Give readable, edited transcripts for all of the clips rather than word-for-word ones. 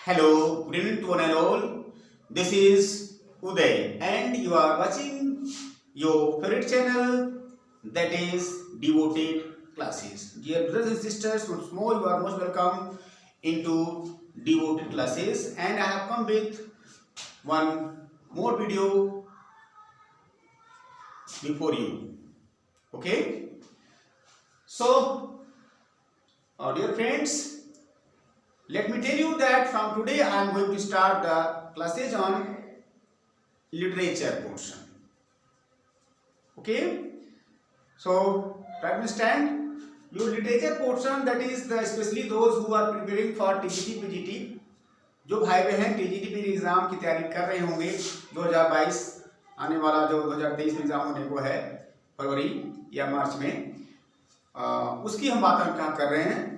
Hello, good evening to one and all. This is Uday, and you are watching your favorite channel, that is Devoted Classes. Dear brothers and sisters, once more you are most welcome into Devoted Classes, and I have come with one more video before you. Okay, so dear friends, let me tell you that from today I am going to start the classes on literature portion. Okay, so try to understand your literature portion, that is especially those who are preparing for TGT PGT. जो भाई बहन TGT PGT exam की तैयारी कर रहे होंगे 2022 आने वाला, जो 2023 में एग्जाम होने को है फरवरी या मार्च में, उसकी हम बात क्या कर रहे हैं।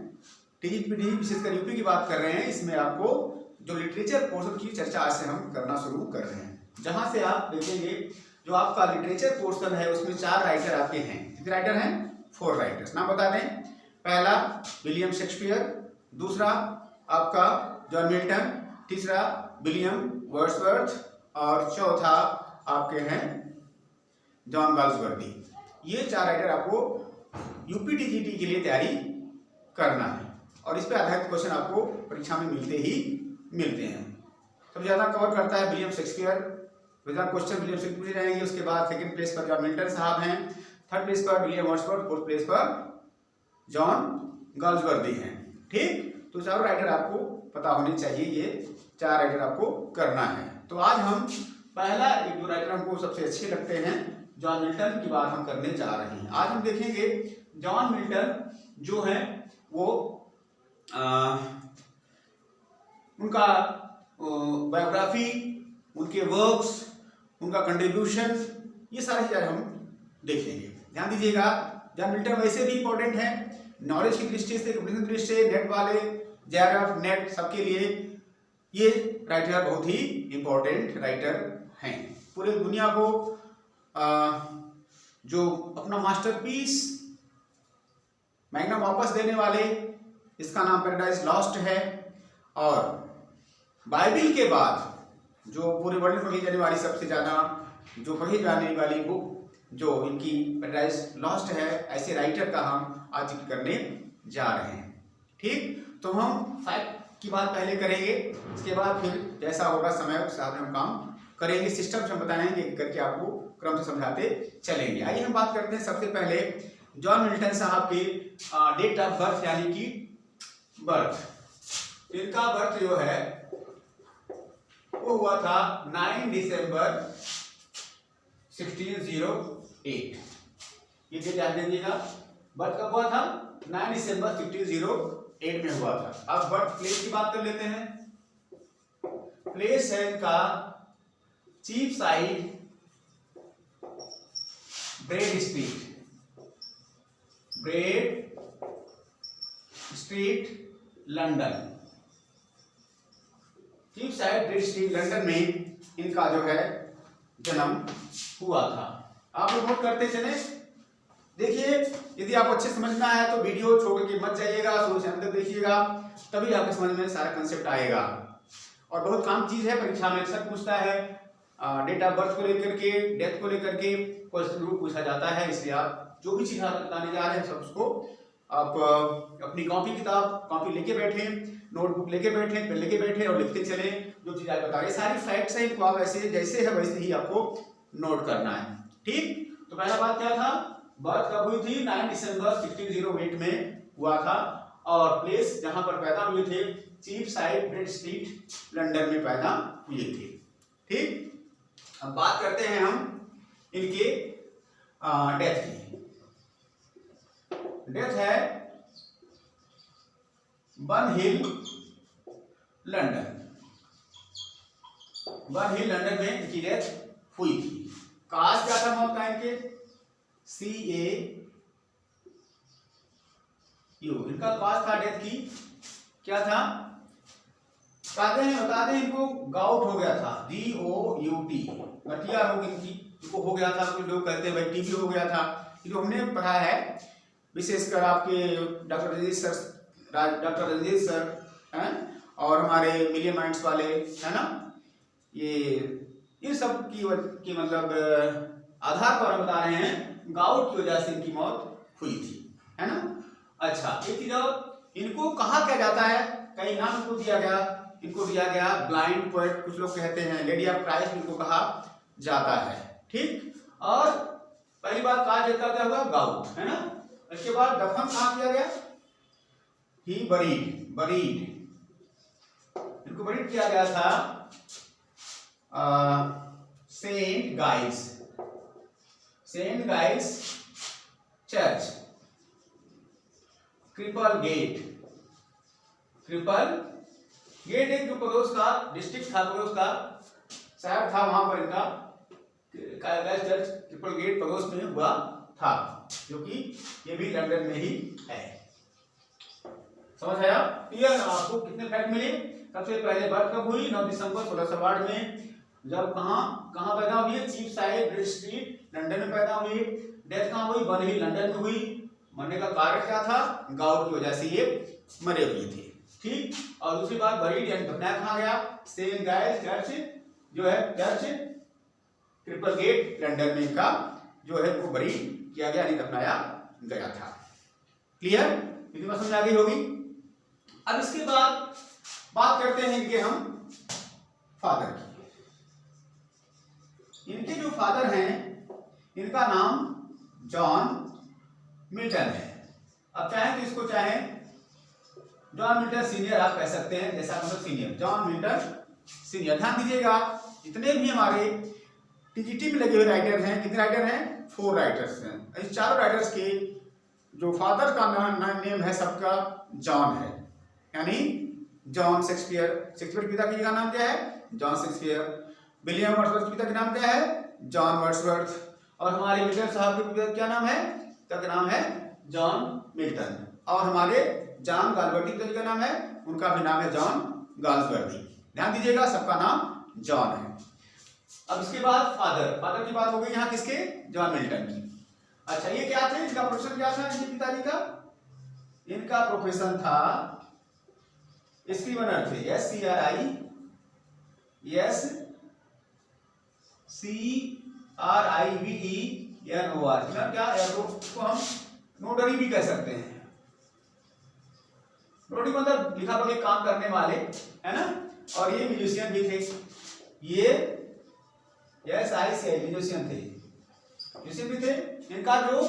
TGT PGT विशेषकर यूपी की बात कर रहे हैं। इसमें आपको जो लिटरेचर पोर्शन की चर्चा आज से हम करना शुरू कर रहे हैं, जहां से आप देखेंगे जो आपका लिटरेचर पोर्शन है उसमें 4 राइटर आपके हैं। कितने राइटर हैं? 4 राइटर्स। नाम बता दें। पहला विलियम शेक्सपियर, दूसरा आपका जॉन मिल्टन, तीसरा विलियम वर्ड्सवर्थ और चौथा आपके हैं जॉन गाल्सवर्दी। ये 4 राइटर आपको यूपी TGT के लिए तैयारी करना है और इस पे आधारित क्वेश्चन आपको परीक्षा में मिलते हैं। सबसे ज्यादा कवर करता है William Shakespeare, question William Shakespeare पूछे जाएंगे। उसके बाद सेकंड प्लेस पर जॉन मिल्टन साहब हैं, थर्ड प्लेस पर विलियम वर्ड्सवर्थ, फोर्थ प्लेस पर जॉन गाल्सवर्दी हैं। ठीक, तो 4 राइटर आपको पता होने चाहिए। ये 4 राइटर आपको करना है। तो आज हम पहला एक 2 राइटर हमको सबसे अच्छे लगते हैं, जॉन मिल्टन की बात हम करने जा रहे हैं। आज हम देखेंगे जॉन मिल्टन जो है वो उनका बायोग्राफी, उनके वर्क्स, उनका कंट्रीब्यूशन, ये सारी चीजें हम देखेंगे। ध्यान दीजिएगा, जॉन मिल्टन वैसे भी इंपॉर्टेंट है नॉलेज की दृष्टि से, कंप्यूटर की दृष्टि से, नेट वाले, JRF नेट सबके लिए ये राइटर बहुत ही इंपॉर्टेंट राइटर हैं। पूरे दुनिया को जो अपना मास्टरपीस मैग्नम वापस देने वाले, इसका नाम पैराडाइज लॉस्ट है। और बाइबिल के बाद जो पूरे वर्ल्ड में पढ़ी जाने वाली सबसे ज्यादा जो पढ़ी जाने वाली बुक जो इनकी पैराडाइज लॉस्ट है, ऐसे राइटर का हम आज जिक्र करने जा रहे हैं। ठीक, तो हम फैक्ट की बात पहले करेंगे, इसके बाद फिर जैसा होगा समय उस हिसाब से हम काम करेंगे। सिस्टम से हम बताएंगे करके आपको क्रम से समझाते चलेंगे। आइए हम बात करते हैं सबसे पहले जॉन मिल्टन साहब की डेट ऑफ बर्थ, यानी कि बर्थ। इनका बर्थ जो है वो हुआ था 9 दिसंबर 1608। ये डेट याद रखिएगा। बर्थ कब हुआ था? 9 दिसंबर 1608 में हुआ था। अब बर्थ प्लेस की बात कर लेते हैं। प्लेस है इनका chief side bread street London. Chief side bread street London में इनका जो है जन्म हुआ था। आप लोग नोट करते चले। देखिए, यदि आपको अच्छे समझना है तो वीडियो छोड़ के मत जाइएगा, शुरू से अंत तक देखिएगा, तभी आपके समझ में सारा कंसेप्ट आएगा। और बहुत काम चीज है, परीक्षा में अक्सर पूछता है डेट ऑफ बर्थ को लेकर के, डेथ को लेकर के क्वेश्चन जरूर पूछा जाता है। इसलिए आप जो भी चीज बताने जा रहे हैं सब उसको आप अपनी कॉपी लेके बैठे, नोटबुक लेके बैठे, पेन लेके बैठे और लिखते चले। जो चीज आप बता रहे सारी फैक्ट्स हैं, इनको आप ऐसे जैसे है वैसे ही आपको नोट करना है। ठीक, तो पहला बात क्या था? बर्थ कब हुई थी? 9 दिसंबर 1608 में हुआ था। और प्लेस जहां पर पैदा हुए थे, chief side bread street London में पैदा हुए थे। ठीक, अब बात करते हैं हम इनके डेथ की। डेथ है बर्नहिल लंदन में इनकी डेथ हुई थी। कास्ट क्या था मौत का इनके? CAU। इनका कास्ट था डेथ की क्या था? बता दें इनको गाउट हो गया था, GOUT, गठिया रोग इनको हो गया था। कुछ लोग कहते हैं भाई TB हो गया था। जो हमने पढ़ा है विशेषकर आपके डॉक्टर रंजीत सर हैं, और हमारे मिलियन माइंड्स वाले, है ना, ये सब की मतलब आधार पर हम बता रहे हैं गाउट की वजह से इनकी मौत हुई थी, है ना। अच्छा, एक चीज और, इनको कहा क्या जाता है, कई नाम इनको दिया गया, इनको दिया गया ब्लाइंड पोएट, कुछ लोग कहते हैं लेडी ऑफ क्राइस्ट इनको कहा जाता है, ठीक। और पहली बात कहा जाता क्या होगा, गाउट, है ना। इसके बाद दफन कहाँ किया गया, ही बरीड, इनको बरीड किया गया था Saint Guy's church, Cripplegate एक जो पड़ोस का डिस्ट्रिक्ट था, पड़ोस का शहर था, वहां पर इनका गाइस चर्च क्रिपल गेट पड़ोस में हुआ था, जो कि ये भी लंदन में ही है। समझ आया, क्लियर। आपको कितने फैक्ट मिले, सबसे पहले बर्थ कब हुई, 9 दिसंबर 1608 में, जब कहां पैदा हुई, chief side bridge street London में पैदा हुई। डेथ कहां हुई, बर्नहिल लंदन में हुई। मरने का कारण क्या था, गाउट की वजह से ये मरे हुए थे, ठीक। और दूसरी बात, बरीड यानी दफनाया कहां गया, सेंट गाइस चर्च जो है, चर्च ट्रिपल गेट लंदन में इनका जो है इनको बरीड किया गया, यानी दफनाया गया था। क्लियर, इतनी बात समझ आ गई होगी। अब इसके बाद बात करते हैं इनके हम फादर की। इनके जो फादर हैं, इनका नाम जॉन मिल्टन है। अब चाहे तो इसको चाहे जॉन मिल्टन सीनियर आप कह सकते हैं, जैसा मतलब सीनियर, जॉन मिल्टन सीनियर। ध्यान दीजिएगा, जितने भी हमारे टीजीटी में लगे हुए राइटर हैं, कितने राइटर हैं, 4 राइटर्स हैं। इस चारों राइटर्स के जो फादर का नेम है सबका जॉन है, यानी जॉन शेक्सपियर के पिता का नाम क्या है, जॉन शेक्सपियर। विलियम वर्ड्सवर्थ के पिता का नाम क्या है, जॉन वर्ड्सवर्थ। और हमारे मिल्टन साहब के पिता क्या नाम है, पिता का नाम है जॉन मिल्टन। और हमारे जॉन गाल्सवर्दी के पिता का नाम है, उनका भी नाम है जॉन गाल्सवर्दी। ध्यान दीजिएगा, सबका नाम जॉन है। अब इसके बाद फादर की बात हो गई यहाँ किसके, जॉन मिल्टन की। अच्छा, ये क्या थे, इनका प्रोफेशन क्या था, इनके पिताजी का, इनका प्रोफेशन था स्क्रीवनर थे, SCRIVENOR, क्या को हम नोटरी भी कह सकते हैं। नोटरी मतलब लिखा पढ़ी काम करने वाले, है ना। और ये म्यूजिशियन भी थे, ये म्यूजिशियन भी थे। इनका जो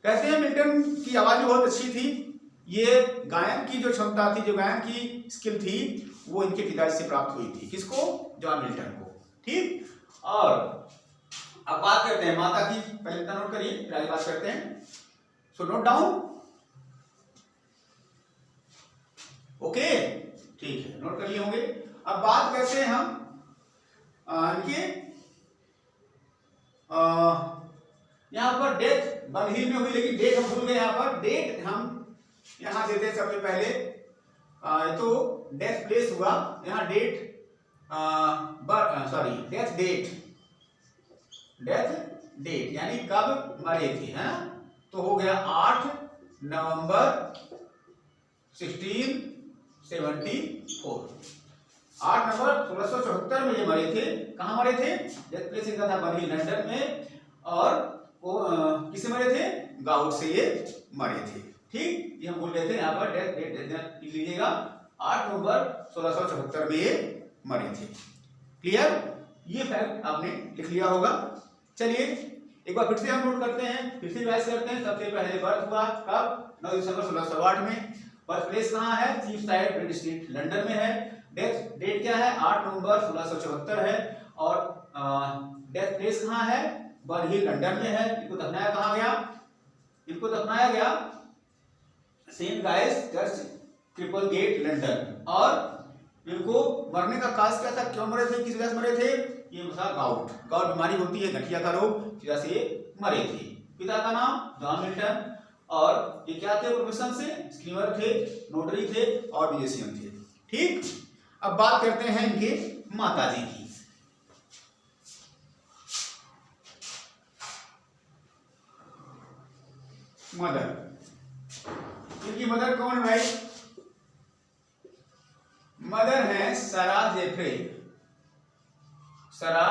कहते हैं मिल्टन की आवाज भी बहुत अच्छी थी, ये गायन की जो क्षमता थी, जो गायन की स्किल थी, वो इनके पिताजी से प्राप्त हुई थी। किसको, जॉन मिल्टन को, ठीक। और अब बात करते हैं माता की, पहले नोट करिए फिर आगे बात करते हैं। सो नोट डाउन, ओके, ठीक है, नोट कर लिए होंगे। अब बात करते हैं हम इनके यहाँ पर डेथ बर्नहिल में हुई, लेकिन डेट हम भूल गए। यहाँ पर डेट हम यहाँ देते हैं सबसे पहले, तो डेथ प्लेस हुआ यहाँ, डेट डेथ डेट यानी कब मरे थे, है ना। तो हो गया 8 नवंबर 1674, 8 नवंबर 1674 में ये मरे थे। कहाँ मरे थे, डेथ प्लेस इनका था बर्नहिल लंदन में। और वो किससे मरे थे, गाउट से ये मरे थे, ठीक। ये हम भूल गए थे, यहाँ पर डेथ डेट लिख लीजिएगा, 8 नवंबर 1674 में ये मरे थे। क्लियर, ये फैक्ट आपने लिख लिया होगा। चलिए एक बार फिर से हम नोट करते हैं, फिर से रिवाइज करते हैं। सबसे पहले बर्थ हुआ कब, 9 दिसंबर 1608 में। बर्थ प्लेस कहाँ है, chief side bridge street London में है। डेथ डेट क्या है, 8 नवंबर 1674 है। और डेथ प्लेस कहाँ है, बर्नहिल लंदन में है। इनको दफनाया कहाँ गया, इनको दफनाया गया Saint Guy's church Cripplegate London. और इनको मरने का काज क्या था, क्यों मरे थे, किस वजह से मरे थे, ये था गाउट बीमारी होती है, गठिया का रोग, इस वजह से मरे थे। पिता का नाम जॉन मिल्टन, और ये क्या थे प्रोफेशन से, स्क्रीवर थे, नोटरी थे और म्यूजिशियन थे, ठीक। अब बात करते हैं इनके माताजी की। मदर, इनकी मदर कौन है भाई, सारा जेफ्रे, सारा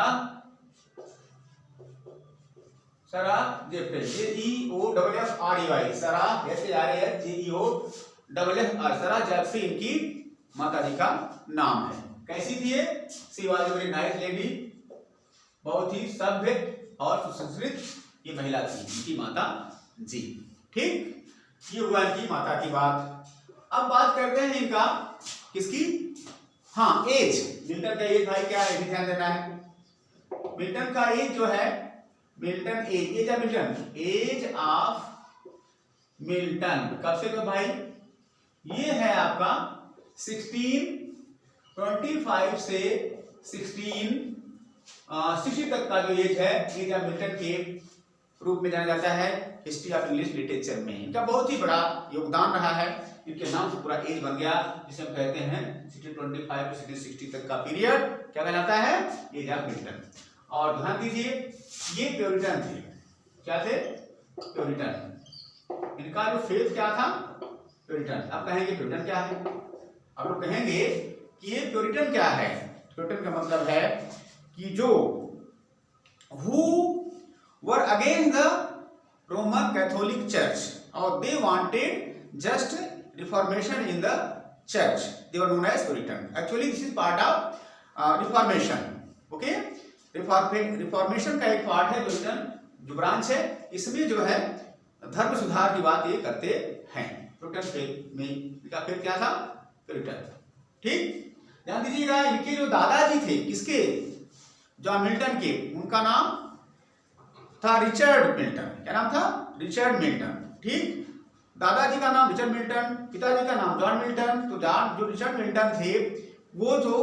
जेफ्रे, JEOFFREY, सारा SARAJEOFFR, सारा जेफ्री इनकी माता जी का नाम है। कैसी थी ये? She was a very nice lady, बहुत ही सभ्य और सुसंस्कृत ये महिला थी, इनकी माता जी। ठीक, ये हुआ इनकी माता की बात। अब बात करते हैं इनका किसकी, हाँ एज, मिल्टन का एज भाई क्या है, ध्यान देना है। मिल्टन का एज जो है, Milton age of Milton, age of Milton कब से कब भाई, ये है आपका 1625 से 1660 तक का जो एज है, एज ऑफ मिल्टन के रूप में जाना जाता है हिस्ट्री ऑफ इंग्लिश लिटरेचर में। इनका बहुत ही बड़ा योगदान रहा है, इनके नाम से पूरा एज बन गया, जिसे हम कहते हैं 1625 से 1660 तक का पीरियड क्या कहलाता है, एज ऑफ मिल्टन। और ध्यान दीजिए ये प्योरिटन थे, क्या थे, प्योरिटन। इनका जो फेथ क्या था, प्योरिटन। अब कहेंगे प्योरिटन क्या है, अब लोग कहेंगे कि ये प्योरिटन क्या है। प्योरिटन का मतलब है कि जो who were against the Roman Catholic church और they wanted just reformation in the church, they were known as puritan. Actually this is part of reformation, okay. Reformation का एक पार्ट है जो ब्रांच है, इसमें जो है धर्म सुधार की बात ये करते हैं। प्योरिटन में इनका फिर क्या था, प्योरिटन। ठीक, ध्यान दीजिएगा इनके जो दादाजी थे, किसके, जॉन मिल्टन के, उनका नाम था रिचर्ड मिल्टन। क्या नाम था, रिचर्ड मिल्टन। ठीक, दादाजी का नाम रिचर्ड मिल्टन, पिताजी का नाम जॉन मिल्टन। तो जो रिचर्ड मिल्टन थे वो जो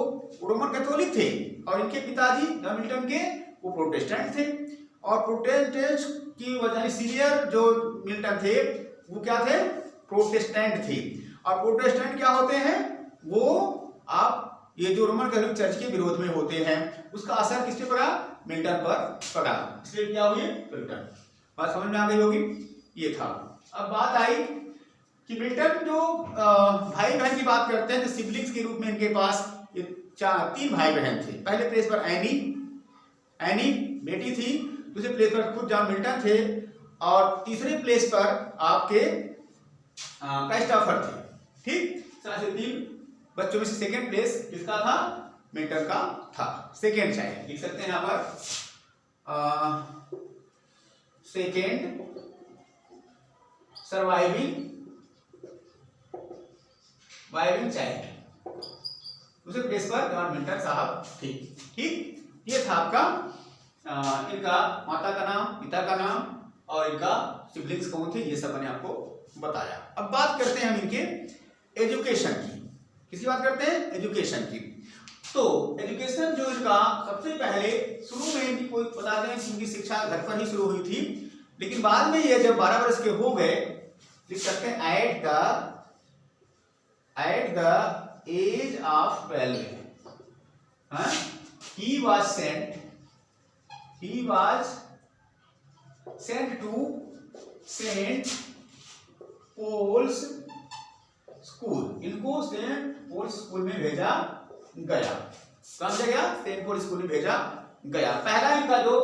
रोमन कैथोलिक थे, और इनके पिताजी जॉन मिल्टन के वो प्रोटेस्टेंट थे। और प्रोटेस्टेंट की वजह सीनियर जो मिल्टन थे वो क्या थे, प्रोटेस्टेंट थे। और प्रोटेस्टेंट क्या होते हैं, वो आप ये जो रोमन कैथोलिक चर्च के विरोध में होते हैं, उसका असर किस पे पड़ा, मिल्टन पर पड़ा, इसलिए क्या हुई, मिल्टन। बात समझ में आ गई होगी, ये था। अब बात आई कि मिल्टन जो भाई बहन की बात करते हैं, तो सिबलिंग्स के रूप में इनके पास ये 3 भाई बहन थे। पहले प्लेस पर एनी बेटी थी, दूसरे प्लेस पर खुद जॉन मिल्टन थे, और तीसरे प्लेस पर आपके क्राइस्टोफर थे। ठीक, 3 बच्चों में से सेकेंड प्लेस किसका था, मिल्टन का था, सेकेंड चाइल्ड लिख सकते हैं यहाँ पर, सेकेंड सर्वाइविंग चाइल्ड, दूसरे प्लेस पर जॉन मिल्टन साहब थे। ठीक, ये था आपका इनका माता का नाम, पिता का नाम, और इनका सिबलिंग्स कौन थे, ये सब मैंने आपको बताया। अब बात करते हैं हम इनके एजुकेशन की। किसकी बात करते हैं, एजुकेशन की। तो एजुकेशन जो इनका सबसे पहले शुरू में इनकी कोई बताते हैं कि इनकी शिक्षा घर पर ही शुरू हुई थी, लेकिन बाद में ये जब 12 वर्ष के हो गए, लिख सकते हैं at the age of 12 he was sent to Saint Paul's school. इनको सेंट पॉल स्कूल में भेजा गया। कहाँ भेजा गया, सेंट पॉल स्कूल में भेजा गया। पहला इनका जो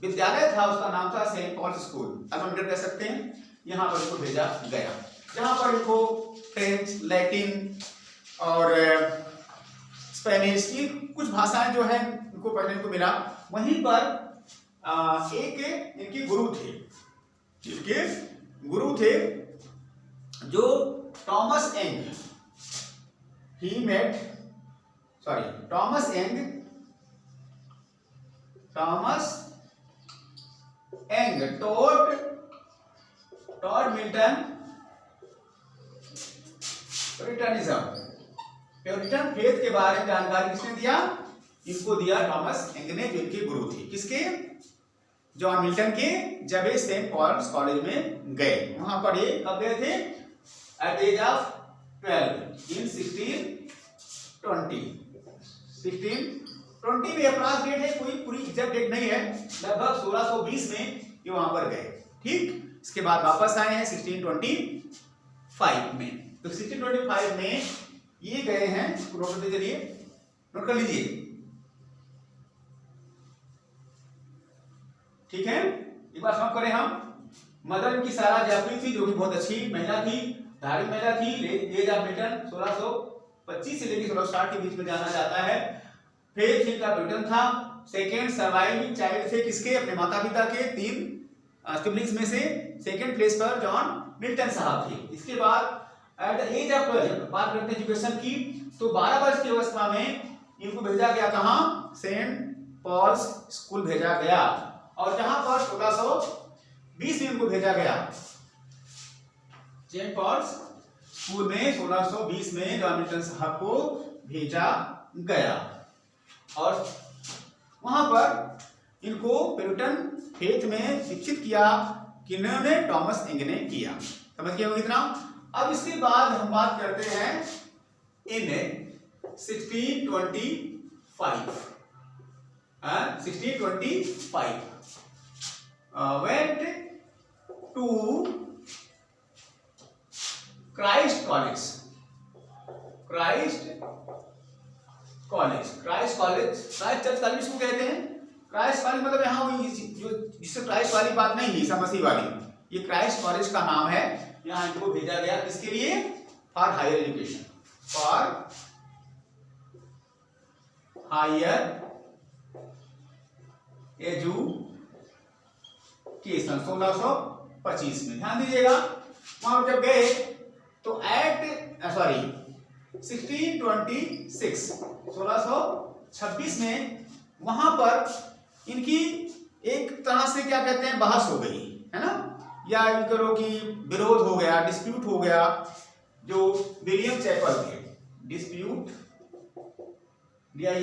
विद्यालय था उसका नाम था सेंट पॉल स्कूल, अलमंडर कह सकते हैं। यहाँ पर इनको भेजा गया, जहाँ पर इनको फ्रेंच, लैटिन और स्पेनिश की कुछ भाषाएं जो है इनको पढ़ने को मिला। वहीं पर एक इनके गुरु थे जो टॉमस एंग, टॉड मिल्टन प्योरिटन फेथ के बारे में जानकारी किसने दिया, इनको दिया टॉमस एंग ने, जो इनके गुरु थे। किसके, जॉन मिल्टन के। जब ये सेंट पॉल्स कॉलेज में गए, वहां पर ये कब गए थे, एट एज ऑफ 12 इन 1620 में अप्रॉक्स डेट है, कोई पूरी एग्जैक्ट डेट नहीं है, लगभग 1620 में ये वहां पर गए। ठीक, इसके बाद वापस आए हैं 1625 में। तो 1625 में ये गए हैं, नोट करते चलिए, नोट कर लीजिए, ठीक है। एक बार समाप्त करें हम। मदर इनकी सारा जाफरी थी, जो कि बहुत अच्छी महिला थी, धार्मिक महिला थी। एज ऑफ ब्रिटन 1625 से लेकर 1660 के बीच में जाना जाता है। फेथ इनका ब्रिटन था। सेकेंड सर्वाइविंग चाइल्ड थे किसके, अपने माता पिता के 3 सिबलिंग्स में से सेकेंड प्लेस पर जॉन मिल्टन साहब थे। इसके बाद एट द एज ऑफ 12, बात करते हैं एजुकेशन की, तो 12 वर्ष की अवस्था में इनको भेजा गया कहाँ, सेंट पॉल्स स्कूल भेजा गया, और जहां पर 1620 में इनको भेजा गया सेंट पॉल्स स्कूल में। 1620 में जॉन मिल्टन साहब को भेजा गया, और वहां पर इनको प्यूरिटन फेथ में शिक्षित किया, किन्होंने, टॉमस इंग ने किया। समझ गए हो इतना। अब इसके बाद हम बात करते हैं इन 1625 went to Christ College church college को कहते हैं। क्राइस्ट कॉलेज मतलब यहाँ जो जिससे क्राइस्ट वाली बात नहीं है, ईसा मसीह वाली, ये क्राइस्ट कॉलेज का नाम है। यहाँ इनको भेजा गया किसके लिए, for higher education, for higher education 1625 में। ध्यान दीजिएगा, वहां जब गए तो 1626 में वहां पर इनकी एक तरह से क्या कहते हैं, बहस हो गई है ना, या इन करो कि विरोध हो गया, डिस्प्यूट हो गया। जो विलियम चैपल थे, डिस्प्यूट विथ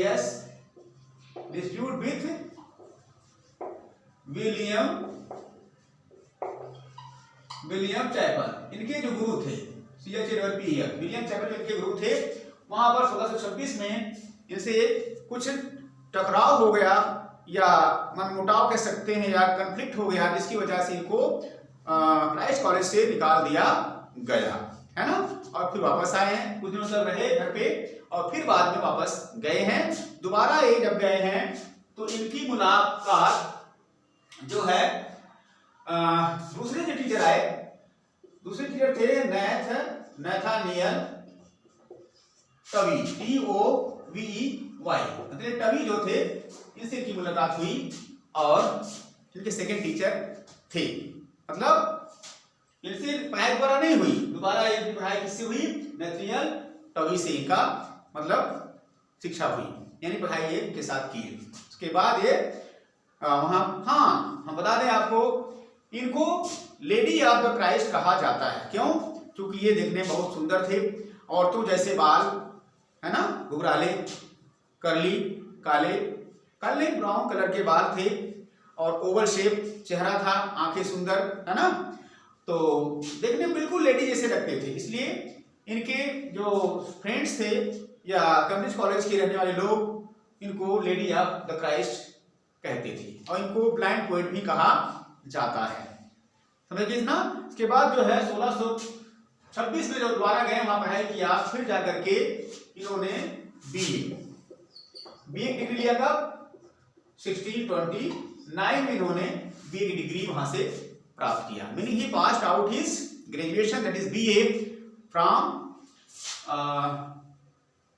विलियम चैपल, इनके जो गुरु थे, विलियम चैपल इनके गुरु थे। वहां पर 1626 में इनसे कुछ टकराव हो गया, या मनमुटाव कह सकते हैं, या कन्फ्लिक्ट हो गया, जिसकी वजह से इनको क्राइस्ट कॉलेज से निकाल दिया गया, है ना। और फिर वापस आए हैं, कुछ दिनों तक रहे घर पे, और फिर बाद में वापस गए हैं। दोबारा ये जब गए हैं तो इनकी मुलाकात जो है दूसरे जो टीचर आए, दूसरे टीचर थे नैथानियल टवी, TOVEY, मतलब टवी जो थे, इनसे इनकी मुलाकात हुई, और इनके सेकंड टीचर थे। मतलब इनसे पढ़ाई दोबारा नहीं हुई, दोबारा इनकी पढ़ाई किससे हुई, नैथानियल टवी से इनका मतलब शिक्षा हुई, यानी पढ़ाई ये इनके साथ की। उसके बाद ये वहां, हाँ हम बता दें आपको, इनको लेडी ऑफ द क्राइस्ट कहा जाता है। क्यों? क्योंकि ये देखने में बहुत सुंदर थे, औरतों जैसे बाल, है ना, घुघराले, कर्ली, काले ब्राउन कलर के बाल थे, और ओवल शेप चेहरा था, आंखें सुंदर, है ना, तो देखने में बिल्कुल लेडी जैसे लगते थे। इसलिए इनके जो फ्रेंड्स थे या कैम्ब्रिज कॉलेज के रहने वाले लोग इनको लेडी ऑफ द क्राइस्ट कहते थे, और इनको ब्लाइंड पोएट भी कहा जाता है। समझ गए ना। इसके बाद जो है 1626 में जो दोबारा गए, वहां पढ़ाई किया, फिर जाकर के इन्होंने बीए डिग्री लिया। कब? 1629 में इन्होंने बीए की डिग्री वहां से प्राप्त किया। Meaning he passed out his graduation, that is BA, from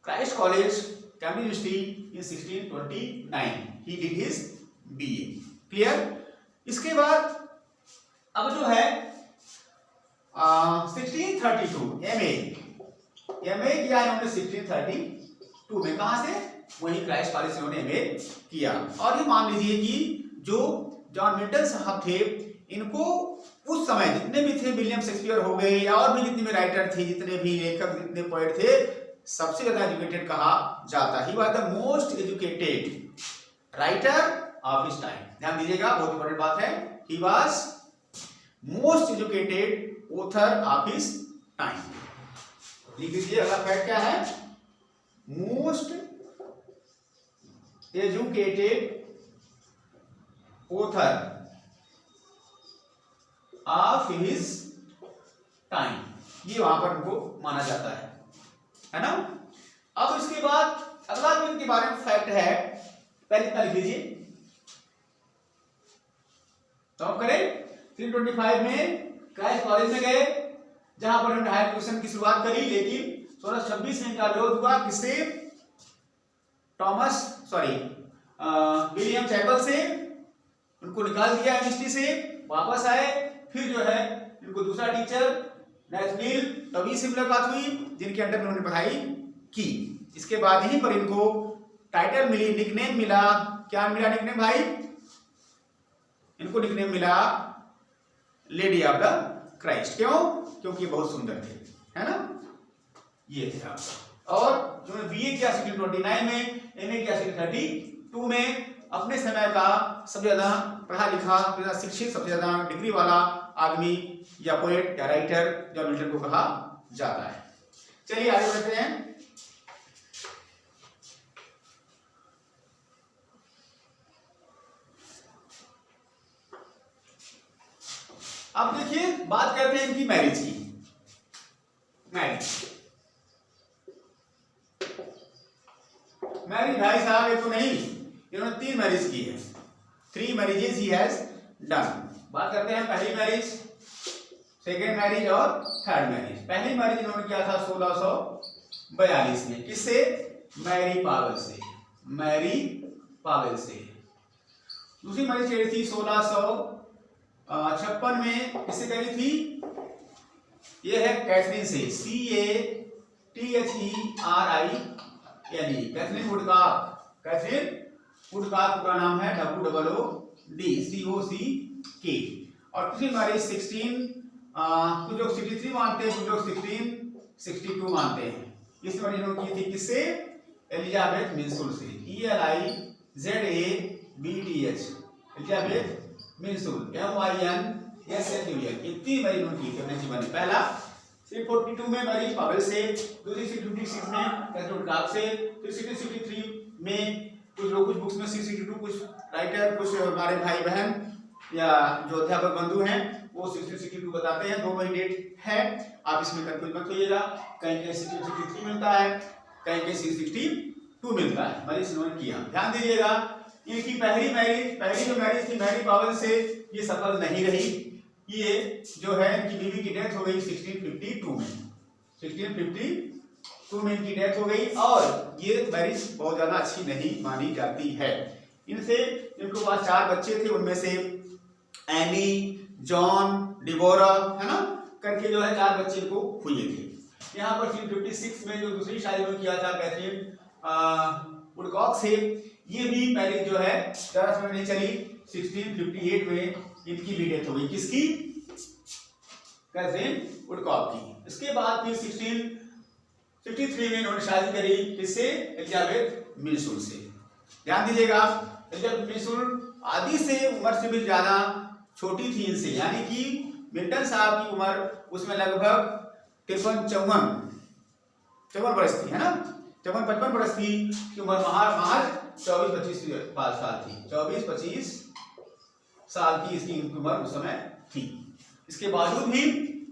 Christ college, Cambridge university in 1629 he did his BA. Clear? इसके बाद अब जो है 1632 एमए किया इन्होंने 1632 में। कहां से? वही क्राइस्ट कॉलेज से इन्होंने एमए किया। और ये मान लीजिए कि जो जॉन मिल्टन साहब थे, इनको उस समय जितने भी थे, विलियम शेक्सपियर हो गए, या और भी जितने भी राइटर थे, जितने भी लेखक, जितने पोएट थे, सबसे ज्यादा एजुकेटेड कहा जाता। He was the most educated writer of his time. ध्यान दीजिएगा, बहुत इंपॉर्टेंट बात है। He was most educated author of his time. लिख लीजिए, अगला फैक्ट क्या है? Most educated author of his time, ये वहां पर उनको माना जाता है। है ना। अब इसके बाद अगला जो इनके बारे में फैक्ट है, पहले इतना लिख लीजिए। तो हम करें 325 में क्राइस्ट कॉलेज में गए, जहां पर हमने हायर एजुकेशन की शुरुआत करी, लेकिन 1626 में इनका विरोध हुआ किससे, विलियम चैपल से। उनको निकाल दिया एमएसटी से, वापस आए, फिर जो है इनको दूसरा टीचर नेथनियल टॉबी से मुलाकात हुई, जिनके अंडर में उन्होंने पढ़ाई की। इसके बाद यहीं पर इनको टाइटल मिली, निकनेम मिला। क्या मिला निकनेम भाई? इनको निकनेम मिला लेडी ऑफ द क्राइस्ट। क्यों? क्योंकि बहुत सुंदर थे, है ना। ये थे आपका। और जो बीए किया 1629 में, एमए किया 1632 में, अपने समय का सबसे ज्यादा पढ़ा लिखा, सबसे ज्यादा शिक्षित, सबसे ज्यादा डिग्री वाला आदमी या पोएट या राइटर जॉन मिल्टन को कहा जाता है। चलिए आगे बढ़ते हैं। अब देखिए, बात करते हैं इनकी मैरिज की। मैरिज भाई साहब ये तो नहीं, इन्होंने 3 मैरिज की है। 3 मैरिजेस ही हैज डन। बात करते हैं पहली मैरिज, सेकेंड मैरिज और थर्ड मैरिज। पहली मैरिज इन्होंने किया था 1642 में, किससे? मैरी पावेल से। दूसरी मैरिज करी थी 1656 में, किससे करी थी? ये है कैथरीन से, CATHERINE, कैथरीन वुडकॉक पूरा नाम है WOODCOCK। और तीसरी मैरिज 16 कुछ लोग 63 मानते हैं, कुछ लोग 1662 मानते हैं। इस मैरिज इन्होंने की थी किससे? एलिजाबेथ मिन्सुल से, ELIZABETH, एलिजाबेथ मिन्सुल, MINSUL। इतनी मैरिज उन्होंने की थी अपने जीवन में। पहला 642 में मैरिज पावेल से, दूसरी 656 में कैथरीन वुडकॉक से, फिर 663 में कुछ लोग, कुछ बुक्स में 662, कुछ राइटर, कुछ हमारे भाई बहन या जो अध्यापक बंधु हैं वो 1662 बताते हैं। 2 मई डेट है, आप इसमें कंफ्यूज मत होइएगा। कहीं कहीं 1663 मिलता है, कहीं कहीं 662 मिलता है। मैरिज इन्होंने किया, ध्यान दीजिएगा। इनकी पहली जो मैरिज थी मैरी पावेल से, ये सफल नहीं रही। ये जो है इनकी बीवी की डेथ हो गई 1652 में। 1652 में इनकी डेथ हो गई, और ये मैरिज बहुत ज्यादा अच्छी नहीं मानी जाती है। इनसे इनके पास 4 बच्चे थे, उनमें से एनी, जॉन, डिबोरा, है ना, करके जो है 4 बच्चे इनको हुए थे। यहाँ पर 1656 में जो दूसरी शादी में किया था कैथरीन वुडकॉक से, ये भी मैरिज जो है ज्यादा समय नहीं चली। 1658 में इनकी भी डेथ हो गई। किसकी? कैथरीन वुडकॉक की। इसके बाद फिर 1663 में इन्होंने शादी करी, किससे? एलिजाबेथ मिन्सुल से। ध्यान दीजिएगा, एलिजाबेथ मिन्सुल आदि से उम्र से भी ज्यादा छोटी थी इनसे, यानी कि मिल्टन साहब की उम्र उसमें लगभग 53-54 वर्ष थी, है ना। 54-55 वर्ष की उम्र, महज 24-25 साल थी। 24-25 साल की इसकी उम्र उस समय थी। इसके बावजूद भी,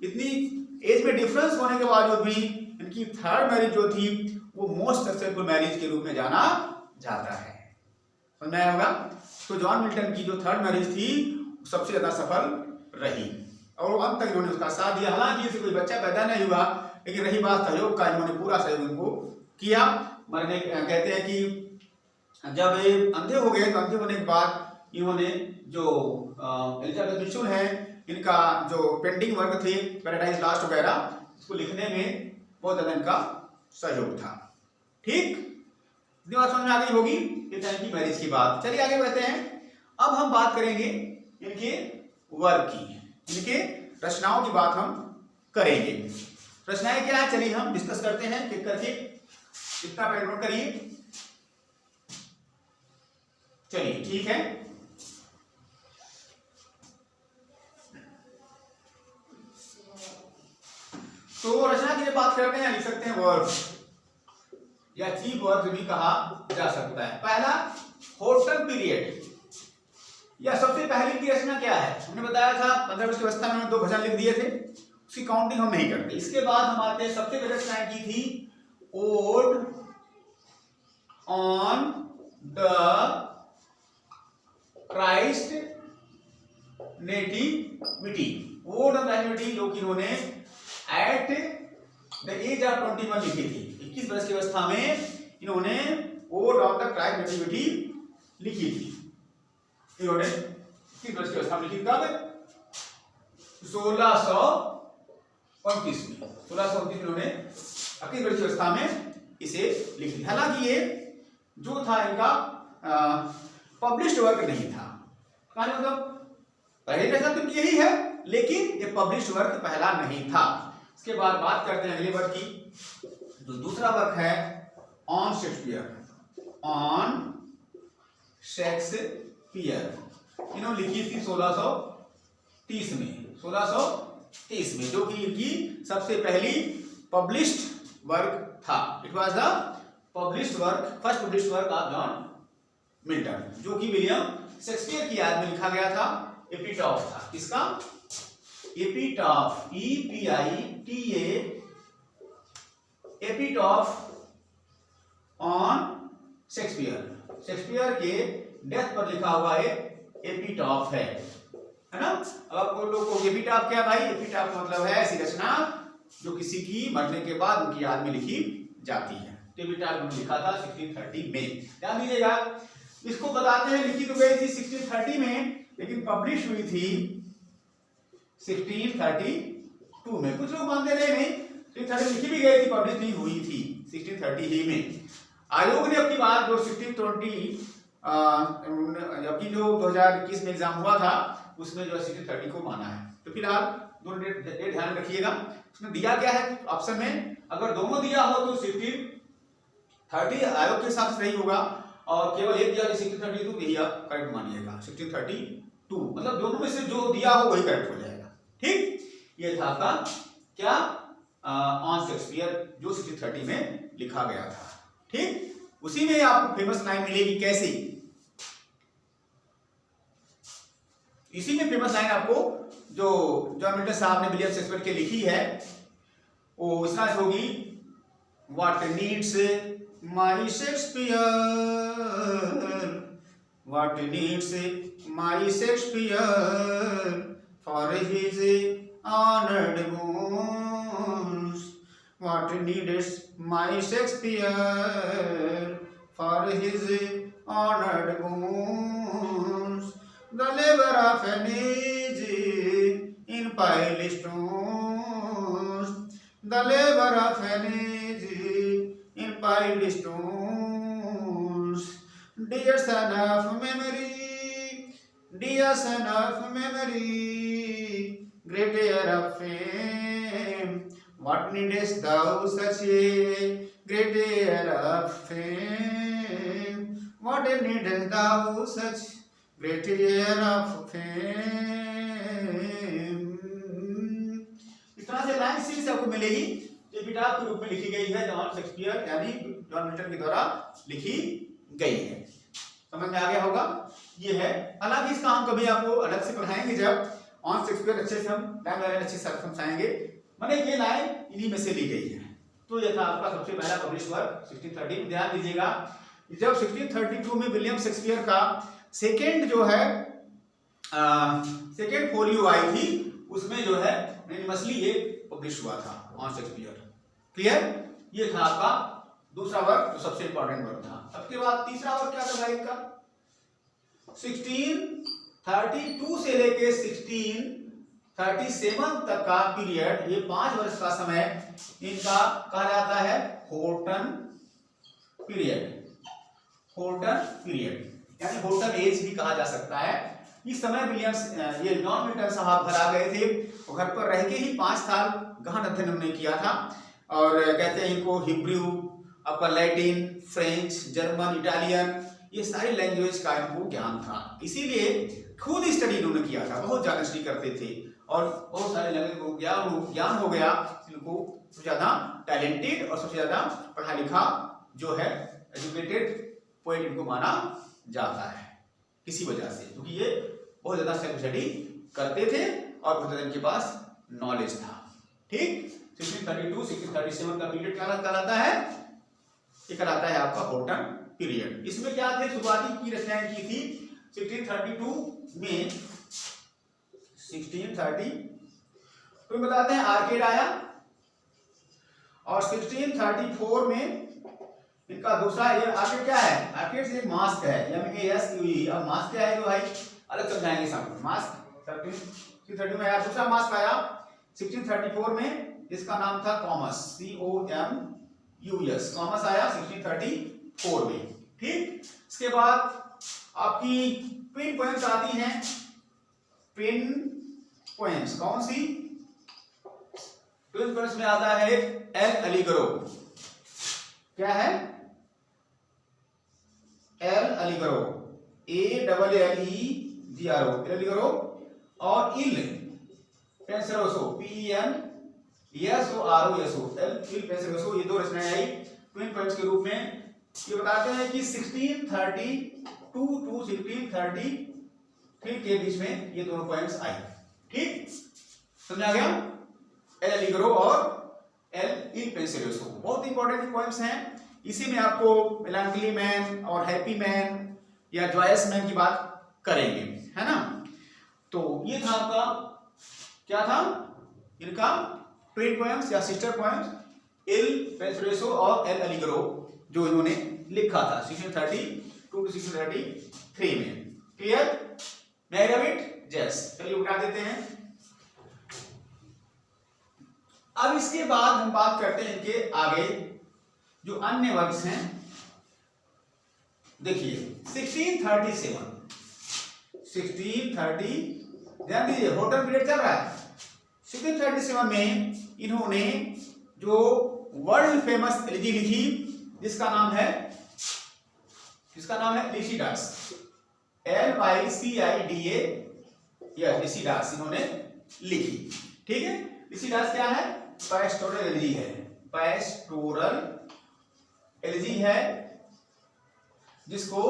इतनी एज में डिफरेंस होने के बावजूद भी, इनकी थर्ड मैरिज जो थी वो मोस्ट सक्सेसफुल मैरिज के रूप में जाना जाता है। समझ में आया होगा। तो जॉन मिल्टन की जो थर्ड मैरिज थी सबसे ज्यादा सफल रही, और अंत तक इन्होंने उसका साथ दिया। हालांकि इसे कोई बच्चा पैदा नहीं हुआ, लेकिन रही बात सहयोग का, इन्होंने पूरा सहयोग इनको किया। मरने कहते हैं कि जब ये अंधे हो गए, तो अंधे होने के बाद इन्होंने जो एलिजाबेथ मिन्सुल है, इनका जो पेंडिंग वर्क थे, पैराडाइज लॉस्ट वगैरह, इसको लिखने में बहुत ज्यादा इनका सहयोग था। ठीक, इतनी बात समझ में आ गई होगी। ये था इनकी मैरिज की बात। चलिए आगे बढ़ते हैं। अब हम बात करेंगे इनके वर्क की, इनके रचनाओं की बात हम करेंगे। रचनाएं क्या है, चलिए हम डिस्कस करते हैं एक करके। इतना पहले नोट करिए। चलिए ठीक है। तो रचना की जब बात करते हैं, लिख सकते हैं वर्ब या चीफ वर्ब भी कहा जा सकता है। पहला होटल पीरियड, या सबसे पहले की रचना क्या है? हमने बताया था 15 वर्ष की अवस्था में 2 भजन लिख दिए थे, उसकी काउंटिंग हम नहीं करते। इसके बाद हम आते हैं, सबसे पहले रचना की थी odd on the Christ nativity, odd on nativity जो कि इन्होंने एट द एज ऑफ 21 लिखी थी। 21 वर्ष की अवस्था में इन्होंने odd on the Christ nativity लिखी थी। इन्होंने 21 वर्ष की अवस्था में लिखी कब? 1629 में। 1629 में इन्होंने 21 वर्ष की अवस्था में इसे लिखी। हालांकि ये जो था इनका पब्लिश्ड वर्क नहीं था, मतलब पहले जैसा तो यही है, लेकिन ये पब्लिश्ड वर्क पहला नहीं था। इसके बाद बात करते हैं अगले वर्क की। जो दूसरा वर्क है ऑन शेक्सपियर, ऑन शेक्सपियर, इन्होंने लिखी थी 1630 में, 1630 में, जो कि इनकी सबसे पहली पब्लिश्ड वर्क था। It was the published work, first published work of John Milton, जो कि विलियम शेक्सपियर की याद में लिखा गया था। एपिटॉफ था, किसका? एपिटॉफ, EPITA, एपिटॉफ ऑन शेक्सपियर, शेक्सपियर के डेथ पर लिखा हुआ एक एपिटॉफ है ना। अब आपको लोग को एपिटॉफ क्या भाई? एपिटॉफ का मतलब है ऐसी रचना जो किसी की मरने के बाद उनकी याद में लिखी जाती है। एपिटॉफ उन्होंने लिखा था 1630 में, ध्यान दीजिएगा। इसको बताते हैं लिखी तो गई थी 1630 में, लेकिन पब्लिश हुई थी 1632 में। कुछ लोग मानते रहे नहीं, 1630 लिखी भी गई थी, पब्लिश नहीं हुई थी 1630 ही में। आयोग ने अपनी बात जो 1620 जबकि जो 2021 में एग्जाम हुआ था उसमें जो 1630 को माना है। तो फिलहाल दोनों डेट ध्यान रखिएगा। उसमें दिया क्या है ऑप्शन में, अगर दोनों दिया हो तो 1630 आयोग के हिसाब से सही होगा, और केवल एक दिया 1632 यही आप करेक्ट मानिएगा। 1632 मतलब दोनों में से जो दिया हो वही करेक्ट हो जाएगा। ठीक, ये था आपका क्या ऑन शेक्सपियर, जो 1630 में लिखा गया था। ठीक, उसी में आपको फेमस लाइन मिलेगी। कैसी? इसी में फेमस लाइन आपको जो जॉन मिल्टन साहब ने विलियम शेक्सपियर के लिखी है वो इस तरह से होगी, what needs my Shakespeare, what needs my Shakespeare for his honoured wounds, what needs my Shakespeare for his honored wounds, the labor of an age in piled stones, the labor of an age in piled stones, dear son of memory, dear son of memory, great heir of fame, what needest thou such a great heir of fame, what needest thou such great heir of fame। इस तरह से line सी से आपको मिलेगी, epitaph के रूप में लिखी गई है, जॉन शेक्सपियर यानी जॉन मिल्टन के द्वारा लिखी गई है। समझ में आ गया होगा? ये है। हालांकि इसका हम कभी आपको अलग से पढ़ाएंगे, जब ऑन शेक्सपियर अच्छे से हम लाइन बाय लाइन अच्छे से समझाएंगे। माने ये लाइन इन्हीं में से ली गई है। तो ये था आपका सबसे पहला पब्लिश वर्क 1630 में। ध्यान दीजिएगा, जब 1632 में विलियम शेक्सपियर का सेकेंड जो है सेकेंड फोलियो आई थी, उसमें जो है एनिमसली ये पब्लिश हुआ था ऑन शेक्सपियर। क्लियर? ये था आपका दूसरा वर्क, जो सबसे इंपॉर्टेंट वर्क था। सबके बाद तीसरा वर्क क्या था भाई का? 1632 से लेके 1637 तक का पीरियड, ये 5 वर्ष का समय इनका कहा जाता है होर्टन पीरियड। होर्टन पीरियड यानी होर्टन एज भी कहा जा सकता है। इस समय ये जॉन मिल्टन साहब घर आ गए थे। वो घर पर रह के ही 5 साल गहन अध्ययन उन्होंने किया था, और कहते हैं इनको हिब्रू, आपका लैटिन, फ्रेंच, जर्मन, इटालियन, ये सारी लैंग्वेज का इनको ज्ञान था। इसीलिए खुद स्टडी इन्होंने किया था, बहुत ज्यादा स्टडी करते थे, और बहुत सारे लैंग्वेज को ज्ञान हो गया। इनको सबसे ज्यादा टैलेंटेड और सबसे ज्यादा पढ़ा लिखा जो है एजुकेटेड पोएट इनको माना जाता है, किसी वजह से, क्योंकि ये बहुत ज्यादा सेल्फ स्टडी करते थे और बहुत ज्यादा इनके पास नॉलेज था। ठीक, 1632 1637 का पीरियड क्या कहलाता है? ये कहलाता है आपका हॉटन पीरियड। इसमें क्या थे, शुरुआती की रचनाएं की थी 1632 में, 1632 बताते हैं आर्केड आया, और 1634 में इनका दूसरा, ये आर्केड क्या है, आर्केड से एक मास्क है, MASQE। अब मास्क क्या है तो भाई अलग समझाएंगे सामने। मास्क 1630 में आया, दूसरा मास्क आया 1634 में, जिसका नाम था कॉमस, COMUS, कॉमस आया 1634 में। ठीक, इसके बाद आपकी ट्विन पोएम्स आती हैं। ट्विन पोएम्स कौन सी, ट्विन पोएम्स में आता है एल अलीगरो। क्या है, एल अलीगरो, ALLEGRO, अलीगरो, और इल पेंसरोसो, PENSOROSO, इल पेंसरोसो, ये दो रचनाएं आई ट्विन पोएम्स के रूप में। ये बताते हैं कि 1632 टू 1633 के बीच में ये दोनों पोएम्स आई। ठीक, समझा गया, एल अलीगरो और एल इल पेंसरोसो बहुत इंपॉर्टेंट पोएम्स हैं। इसी में आपको मेलांकली मैन और हैप्पी मैन या जॉयस मैन की बात करेंगे, है ना। तो ये था आपका, क्या था इनका, ट्विन पोएम्स या सिस्टर पोएम्स, इल पेंसरोसो और एल अलीगरो, जो इन्होंने लिखा था 1632 टू 1633 में। क्लियर, मैराविट जैस, चलिए उठा देते हैं। अब इसके बाद हम बात करते हैं इनके आगे जो अन्य वर्क्स हैं। देखिए 1630, ध्यान दीजिए हॉटन पीरियड चल रहा है। 1637 में इन्होंने जो वर्ल्ड फेमस एलिजी लिखी, जिसका नाम है लिसिडास, LYCIDA, यह लिसिडास इन्होंने लिखी। ठीक है, लिसिडास क्या है, पैस्टोरल एलिजी है, पैस्टोरल एलिजी है, जिसको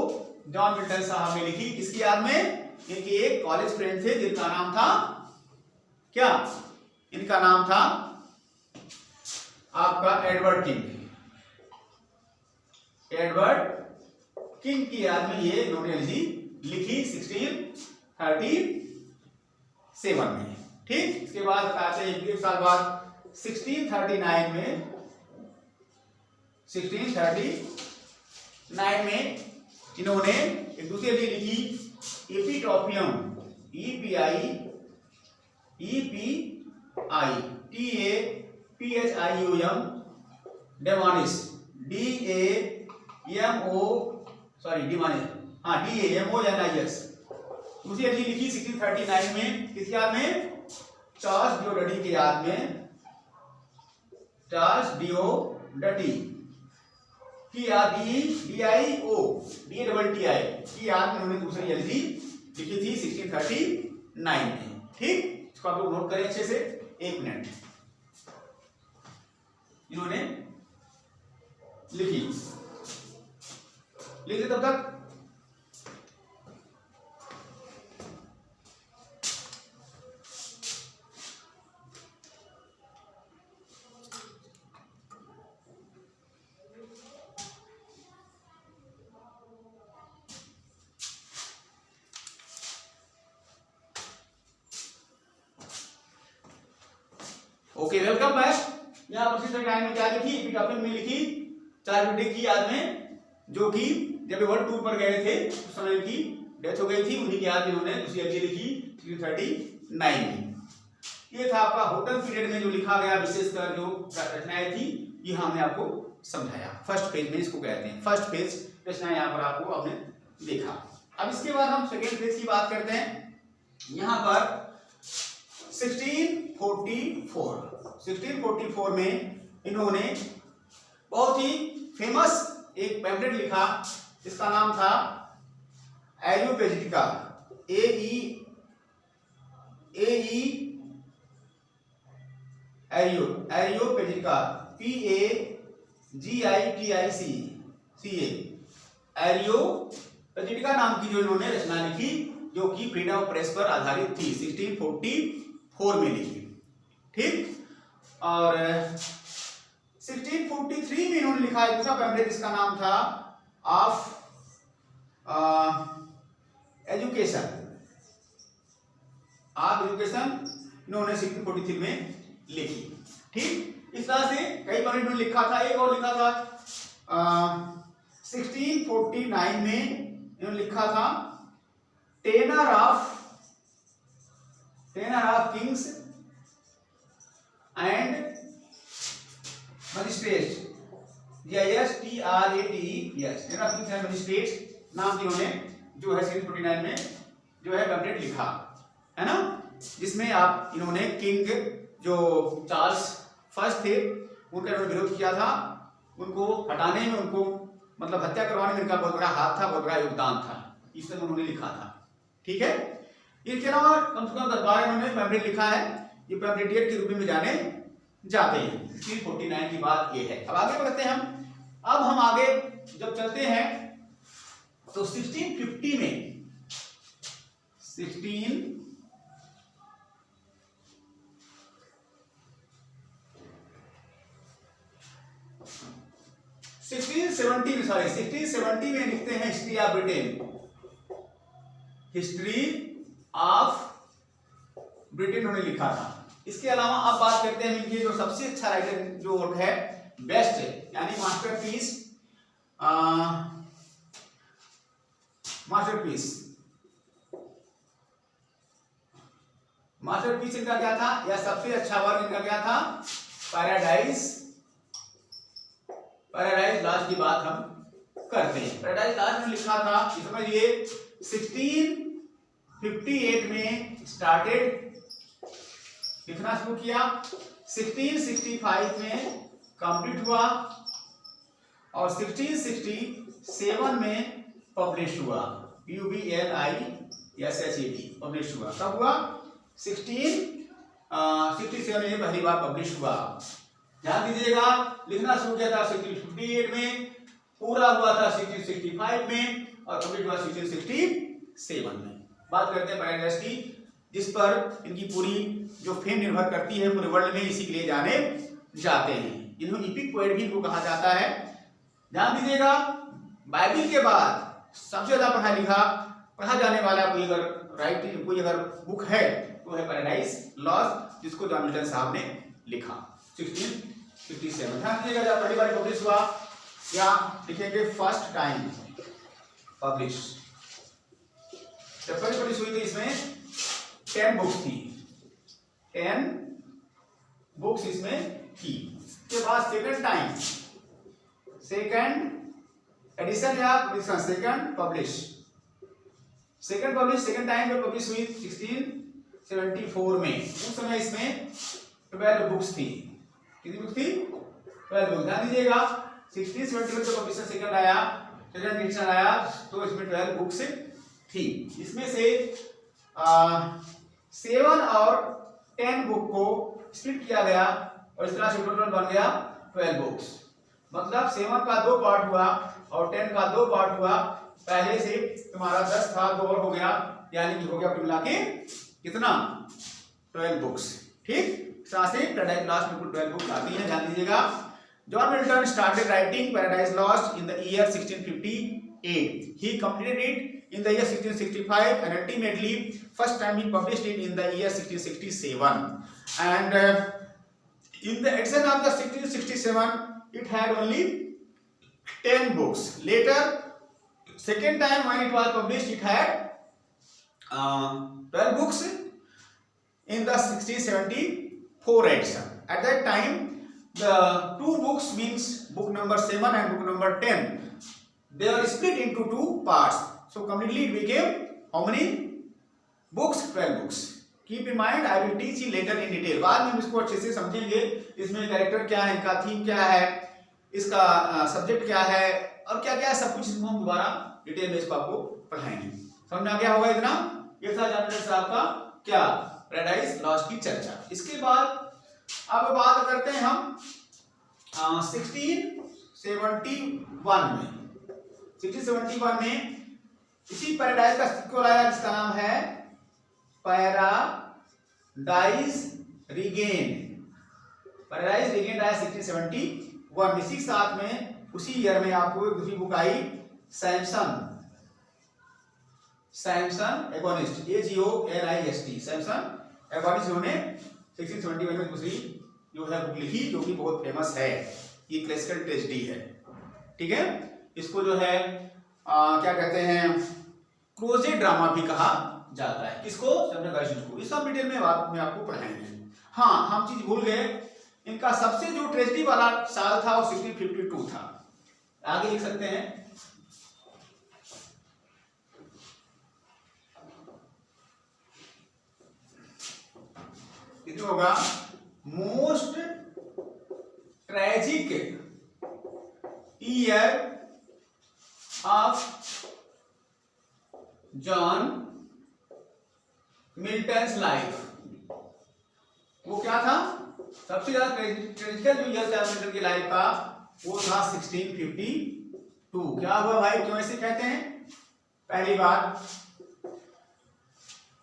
जॉन मिल्टन साहब ने लिखी। इसकी याद में इनके एक कॉलेज फ्रेंड थे जिनका नाम था क्या, इनका नाम था आपका एडवर्ड किंग की याद में ये इन्होंने एलिजी लिखी 1637 में। ठीक, इसके बाद बताते हैं एक साल बाद 1639 में इन्होंने एक दूसरी एलिजी लिखी, एपिटोपियम, EPITAPHIUM, डेमोनिस, DAMONIS, दूसरी एलिजी लिखी 1639 में, किसकी याद में, चार्ल्स डिओडटी की याद में, चार्ल्स डिओडटी की याद, DIODATTI की याद में उन्होंने दूसरी एलिजी लिखी थी 1639 में। ठीक, इसको आप लोग नोट करें अच्छे से, 1 मिनट। इन्होंने लिखी, लिखिए तब तक। Okay, welcome back. यहाँ पर सिस्टर टाइम में क्या लिखी, एपिटोपियम में लिखी चार्ल्स डिओडटी की याद में, जो कि जब वर्ल्ड टूर पर गए थे उस समय इनकी डेथ हो गई थी, उन्हीं की याद में उन्होंने दूसरी एलिजी लिखी 1639 में। ये था आपका हॉटन पीरियड में जो लिखा गया विशेषकर जो रचनाएं थी, ये हमने आपको समझाया। फर्स्ट पेज में इसको कहते हैं, फर्स्ट पेज रचना यहाँ पर आपको आपने देखा। अब इसके बाद हम सेकेंड पेज की बात करते हैं। यहाँ पर 1644 में इन्होंने बहुत ही फेमस एक पैम्फलेट लिखा, जिसका नाम था एरियोपेजिटिका, एरियोपेजिटिका, PAGITICA, एरियोपेजिटिका नाम की जो इन्होंने रचना लिखी, जो कि फ्रीडम ऑफ प्रेस पर आधारित थी, 1644 में लिखी। ठीक, और 1643 में इन्होंने लिखा एक दूसरा पैम्फलेट जिसका नाम था ऑफ एजुकेशन। इन्होंने 1643 में लिखी। ठीक, इस तरह से कई बार इन्होंने लिखा था। एक और लिखा था 1649 में इन्होंने लिखा था tenure of kings and magistrates, GISTRATES, tenure of kings and magistrates नाम इन्होंने जो है 1649 में जो है पैम्फलेट लिखा है ना, जिसमें आप इन्होंने किंग जो चार्ल्स फर्स्ट थे उनका इन्होंने विरोध किया था, उनको हटाने में, उनको मतलब हत्या करवाने में इनका बहुत बड़ा हाथ था, बहुत बड़ा योगदान था, इस तरह उन्होंने लिखा था। ठीक है, इसके अलावा कम से कम 10 बार इन्होंने पैम्फलेट लिखा है। ये पैम्फलेटियर के रूप में जाने जाते हैं। 1649 की बात ये है। अब आगे बढ़ते हैं हम। अब हम आगे जब चलते हैं तो 1650 में 1670 में लिखते हैं हिस्ट्री ऑफ ब्रिटेन उन्होंने लिखा था। इसके अलावा अब बात करते हैं इनके जो सबसे अच्छा राइटर जो है, बेस्ट यानी मास्टरपीस इनका क्या था, या सबसे अच्छा वर्क इनका क्या था, पैराडाइज लॉस्ट की बात हम करते हैं। पैराडाइज लॉस्ट में लिखा था, समझिए 1658 में स्टार्टेड, लिखना शुरू किया, 1665 में कंप्लीट हुआ और 1667 में पब्लिश हुआ, PUBLISHED पब्लिश हुआ। कब हुआ? 1667 में पहली बार पब्लिश हुआ। ध्यान दीजिएगा, लिखना शुरू किया था 1658 में, पूरा हुआ था 1665 में और कंप्लीट हुआ 1667 में। बात करते हैं पैराडाइज की, जिस पर इनकी पूरी जो फेम निर्भर करती है पूरे वर्ल्ड में, इसी के लिए जाने जाते हैं। इन्होंने इपिक पोएट भी इनको कहा जाता है। ध्यान दीजिएगा, बाइबल के बाद सबसे ज्यादा पढ़ा जाने वाला कोई अगर बुक है तो है पैराडाइज लॉस्ट, जिसको जॉन मिल्टन साहब ने लिखा 1657। ध्यान दीजिएगा, जब पहली बार पब्लिश हुआ, या लिखेंगे फर्स्ट टाइम पब्लिश। जब पहली पब्लिश हुई थी इसमें 10 बुक्स थी, 10 बुक्स इसमें थी। के बाद सेकंड एडिशन या सेकंड टाइम में पब्लिश हुई 1674 में। उस समय इसमें 12 बुक्स थी। कितनी बुक्स थी? 12 बुक्स। ध्यान दीजिएगा, 1671 में पब्लिश सेकंड एडिशन आया तो इसमें 12 बुक्स थी। इसमें से 7 और 10 बुक को स्प्लिट किया गया और इस तरह से टोटल बन गया 12 बुक्स। मतलब 7 का 2 पार्ट हुआ और 10 का 2 पार्ट हुआ। पहले से तुम्हारा 10 था, 2 और हो गया, यानी कि हो गया कुल मिला के कितना? 12 बुक्स। ठीक, पैराडाइज लॉस्ट में कुल 12 बुक्स आती हैं। ध्यान दीजिएगा, John Milton started writing paradise lost in the year 1658. He completed it in the year 1665 and ultimately first time he published it in the year 1667. And in the edition of the 1667 it had only 10 books. Later, second time when it was published, it had 12 books in the 1674 edition. At that time, the 2 books, means book number 7 and book number 10, they are split into 2 parts. So completely it became how many books? 12 books. Keep in mind, I will teach you later in detail. बाद में हम इसको अच्छे से समझेंगे। इसमें character क्या है, इनका थीम क्या है, इसका सब्जेक्ट क्या है और क्या क्या है, सब कुछ इसको हम दोबारा डिटेल में इसको आपको पढ़ाएंगे। समझ में आ गया होगा इतना? ये था जॉन मिल्टन साहब का क्या, पैराडाइज लॉस्ट की चर्चा। इसके बाद अब बात करते हैं हम 1671 में इसी पैराडाइज का सिक्वल आया जिसका नाम है पैराडाइज रिगेन आया 1671 साथ में उसी ईयर में आपको एक दूसरी बुक आई, Samson agonist, AGONIST, Samson agonist, उन्होंने 1671 में दूसरी जो है बुक लिखी, जो कि बहुत फेमस है। ये क्लासिकल ट्रेजेडी है, ठीक है। इसको जो है क्या कहते हैं, क्रोजेट ड्रामा भी कहा जाता है। किसको? को। इस सब डिटेल में बाद में आपको पढ़ाएंगे। हाँ, हम चीज भूल गए, इनका सबसे जो ट्रेजेडी वाला साल था वो 1652 था। आगे लिख सकते हैं, कितना होगा, most tragic year of John Milton's life. वो क्या था? सबसे ज्यादा ट्रेजिकल जो ईयर था मिल्टन की लाइफ का, वो था 1652। क्या हुआ भाई, क्यों ऐसे कहते हैं? पहली बात,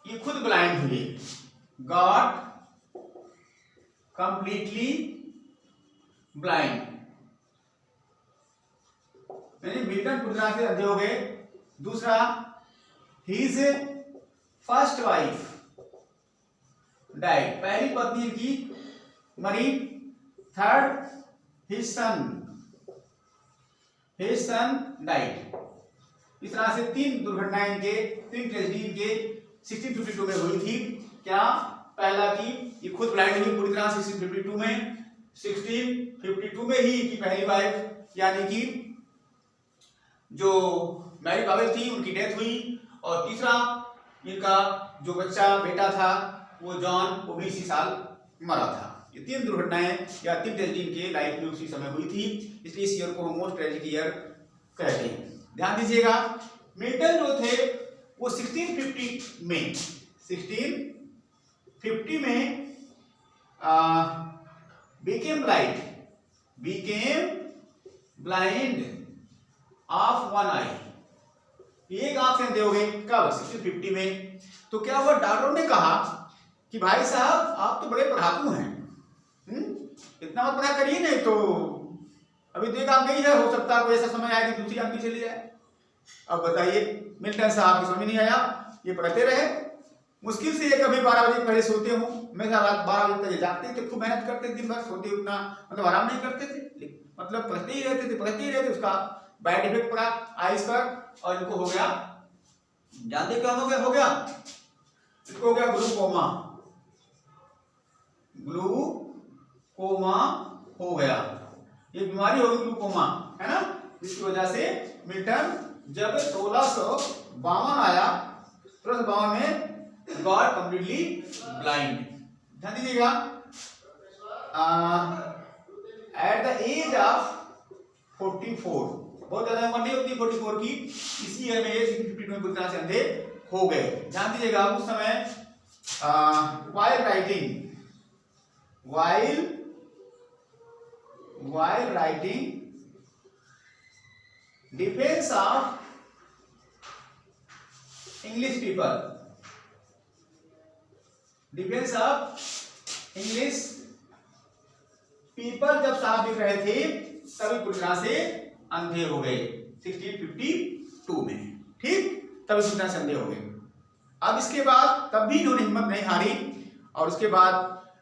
ये खुद ब्लाइंड हुए, गॉट कंप्लीटली ब्लाइंड, यानी मिल्टन पूरी तरह से अंधे हो गए। दूसरा, हिज फर्स्ट वाइफ डाइड, पहली पत्नी की मरी। Third, his son died. इस तरह से तीन दुर्घटनाएं इनके, तीन ट्रेजेडी इनके 1652 में हुई थी। क्या? पहला कि ये खुद ब्लाइंड हुई पूरी तरह 1652 में। 1652 में ही इनकी पहली वाइफ यानी कि जो मैरी पावेल थी, उनकी डेथ हुई। और तीसरा, इनका जो बच्चा बेटा था वो जॉन, वो भी इसी साल मरा था। ये तीन दुर्घटनाएं या तीन ट्रेजेडी इनके लाइफ में उसी समय हुई थी, इसलिए इस ईयर को हम मोस्ट ट्रेजिक ईयर कहते हैं। ध्यान दीजिएगा, मिल्टन जो थे वो 1650 में became blind of one eye, एक आंख से अंधे हो गए। कब? 1650 में। तो क्या हुआ, डॉक्टरों ने कहा कि भाई साहब आप तो बड़े पढ़ाकू हैं, इतना मत पढ़ा करिए, नहीं तो अभी तो एक आंख गई है, हो सकता है कोई ऐसा समय आए कि दूसरी आंख भी चली जाए। अब बताइए, मिल्टन साहब को समझ नहीं आया, ये पढ़ते रहे। मुश्किल से ये कभी 12 बजे पहले सोते हूँ, मैं रात 12 बजे तक जागते थे, खूब मेहनत करते, दिन भर सोते, उतना मतलब आराम नहीं करते थे, मतलब पढ़ते ही रहते। उसका बैड इफेक्ट पड़ा आइस पर, और इनको हो गया, जानते क्या हो गया? इनको हो गया ग्लूकोमा हो गया। ये बीमारी होगी ग्लूकोमा, है ना। इसकी वजह से मिल्टन जब 1652 आया, 1652 में गॉट कंप्लीटली ब्लाइंड। ध्यान दीजिएगा, एट द एज ऑफ 44, बहुत ज्यादा उम्र नहीं होती 44 की, इसी ईयर में 1652 में पूरी तरह से अंधे हो गए। ध्यान दीजिएगा, उस समय while writing defense of English people, जब साहब लिख रहे थे तभी पूरी तरह से अंधे हो गए 1652 में, ठीक, तभी पूरी तरह से अंधे हो गए। अब इसके बाद तब भी इन्होंने हिम्मत नहीं हारी, और उसके बाद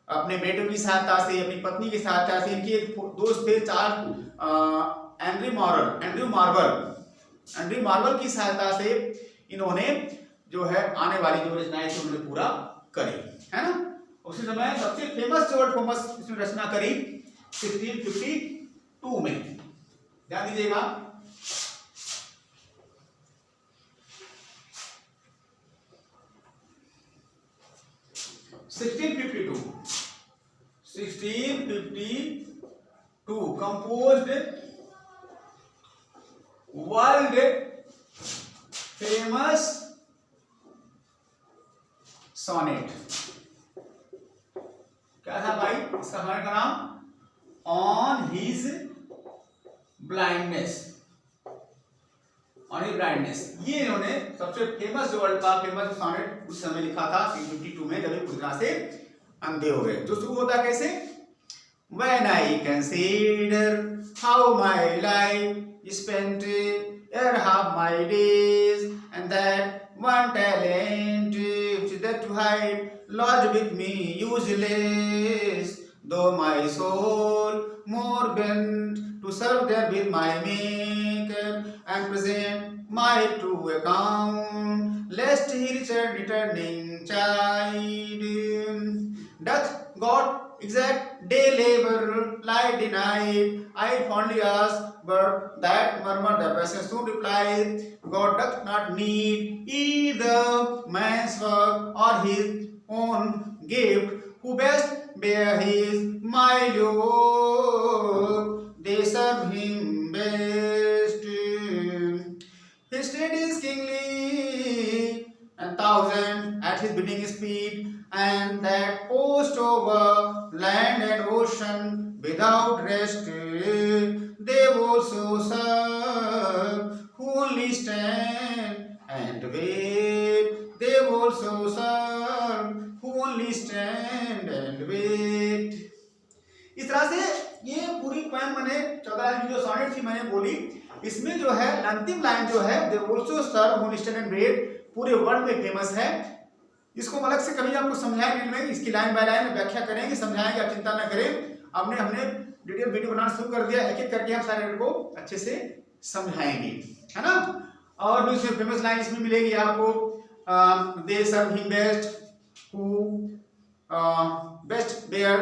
अपने बेटों की सहायता से, अपनी पत्नी की सहायता से, इनके एक दोस्त थे एंड्रयू मार्वल की सहायता से इन्होंने जो है आने वाली जो रचनाएं थी उन्होंने पूरा करी, है ना। उसी समय सबसे फेमस इसने रचना करी 1652 में। ध्यान दीजिएगा, composed world famous sonnet। क्या था भाई इसका sonnet का नाम? On his blindness। ये इन्होंने सबसे फेमस जो वर्ल्ड का फेमस सोनेट उस समय लिखा था 1652 में, जब पूरी तरह से अंधे हो गए। जो शुरू होता है कैसे? when I consider how my life is spent, ere half my days, and that one talent which that to hide lodged with me useless, though my soul more bent to serve there with my Maker and present my true account, lest he returning child. Doth God exact day labor lie denied? I fondly ask, but that murmur the person soon replied, God doth not need either man's work or his own gift, who best bear his my yoke, they serve him best. His state is kingly, and thousand at his bidding speed, and that post over land and ocean without rest. They also serve who only stand and wait. They also serve who only stand and wait. इस तरह से ये पूरी poem मैंने 14 line की जो sonnet थी मैंने बोली, इसमें जो है अंतिम लाइन जो है they also serve who stand and wait पूरे वर्ल्ड में फेमस है। इसको अलग से कभी आपको समझाएंगे में, इसकी लाइन बाय लाइन व्याख्या करेंगे, समझाएंगे, आप चिंता ना करें। हमने डिटेल वीडियो बनाना शुरू कर दिया, एक एक करके हम सारे को अच्छे से समझाएंगे, है ना। और भी इसमें फेमस लाइन इसमें मिलेगी आपको, they serve him best who best bear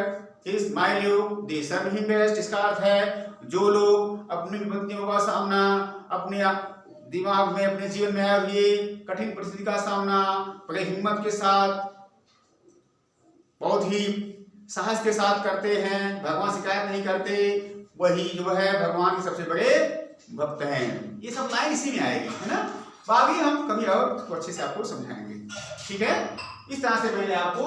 is my luke, they serve him best. इसका अर्थ है जो लोग अपनी विपत्तियों का सामना अपने दिमाग में अपने जीवन में आए हुए कठिन परिस्थिति का सामना बड़े हिम्मत के साथ बहुत ही साहस के साथ करते हैं, भगवान शिकायत नहीं करते, वही जो है भगवान के सबसे बड़े भक्त हैं। ये सब लाइन इसी में आएगी, है ना। बाकी हम कभी और उसको अच्छे से आपको समझाएंगे, ठीक है। इस तरह से मैंने आपको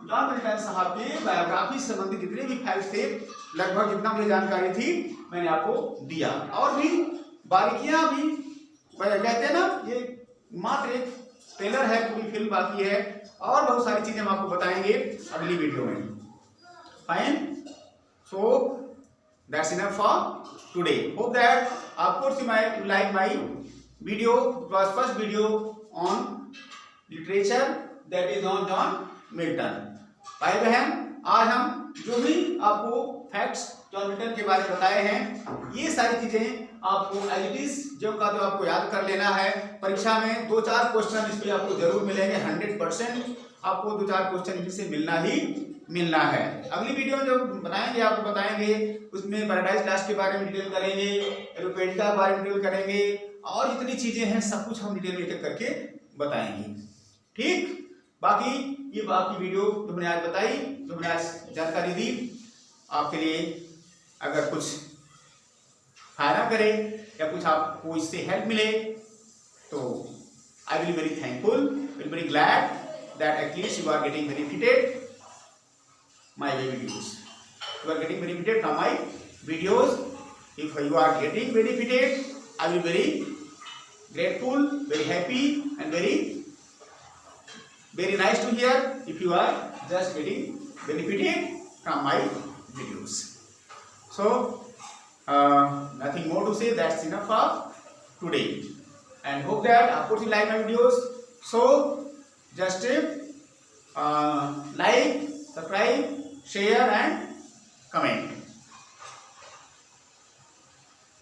जॉन मिल्टन साहब की बायोग्राफी से संबंधित जितने भी फैक्ट्स थे, लगभग जितना मुझे जानकारी थी मैंने आपको दिया। और भी बारीकियां भी कहते हैं ना, ये मात्र एक ट्रेलर है, पूरी फिल्म बाकी है, और बहुत सारी चीजें हम आपको बताएंगे अगली वीडियो में। Fine, so that's enough for today. Hope that आपको like my video, was first video on literature that is on John Milton. भाई बहन, आज हम जो भी आपको फैक्ट्स जॉन मिल्टन के बारे में बताए हैं, ये सारी चीजें आपको एज इट इज जो का तो आपको याद कर लेना है। परीक्षा में 2-4 क्वेश्चन इसमें आपको जरूर मिलेंगे, 100% आपको 2-4 क्वेश्चन इससे मिलना ही मिलना है। अगली वीडियो में जो बनाएंगे आपको बताएंगे, उसमें पैराडाइज क्लास के बारे में डिटेल करेंगे, एलोपेडिका के बारे में डिटेल करेंगे, और जितनी चीजें हैं सब कुछ हम डिटेल में करके बताएंगे, ठीक। बाकी ये बाकी वीडियो जो मैंने आज बताई, जो मैंने आज जानकारी दी, आपके लिए अगर कुछ फायदा करे या कुछ आपको इससे हेल्प मिले तो I will very thankful, will very glad that at least you are getting benefited my videos. You are getting benefited from my videos. If you are getting benefited, I will be very grateful, very happy, and very nice to hear if you are just getting benefited from my videos. So nothing more to say. That's enough for today. And hope that of course you like my videos. So just like, subscribe, share and comment.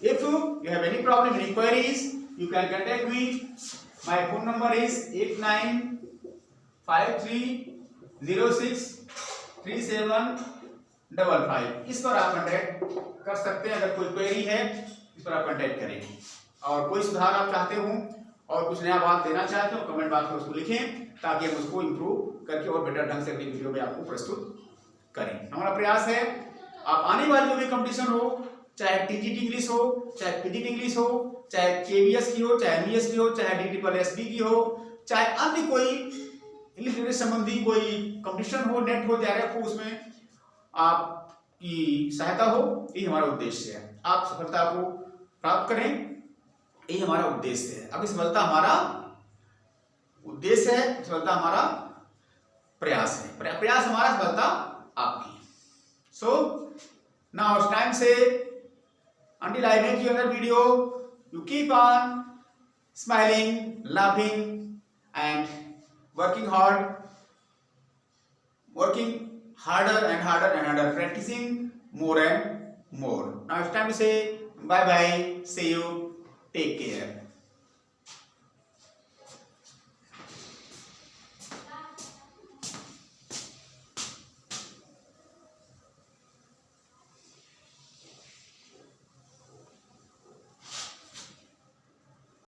If you have any problem, any queries, you can contact me. My phone number is 8953063755। इस पर आप contact कर सकते हैं। अगर कोई query है इस पर आप कांटेक्ट करें, और कोई सुधार आप चाहते हो और कुछ नया बात देना चाहते हो, कमेंट बॉक्स में उसको लिखें ताकि हम उसको इम्प्रूव करके और बेटर ढंग से अगली वीडियो में आपको प्रस्तुत करें। हमारा प्रयास है आप आने वाली जो भी कंपटीशन हो, चाहे टीजीटी इंग्लिश हो, चाहे पीजीटी इंग्लिश हो, चाहे केवीएस की हो, चाहे एमईएस की हो, चाहे डीटीपीएसबी की हो, चाहे अन्य कोई इंग्लिश संबंधी कोई कंपटीशन हो, नेट हो, जेआरएफ हो, उसमें आपकी सहायता हो, यही हमारा उद्देश्य है। आप सफलता को प्राप्त करें, यही हमारा उद्देश्य है। अभी सफलता हमारा उद्देश्य है, सफलता हमारा प्रयास है, प्रयास हमारा, सफलता आपकी। सो Now it's time to say, until I make you another video, you keep on smiling, laughing, and working hard, working harder and harder and harder, practicing more and more. Now it's time to say bye bye, see you, take care.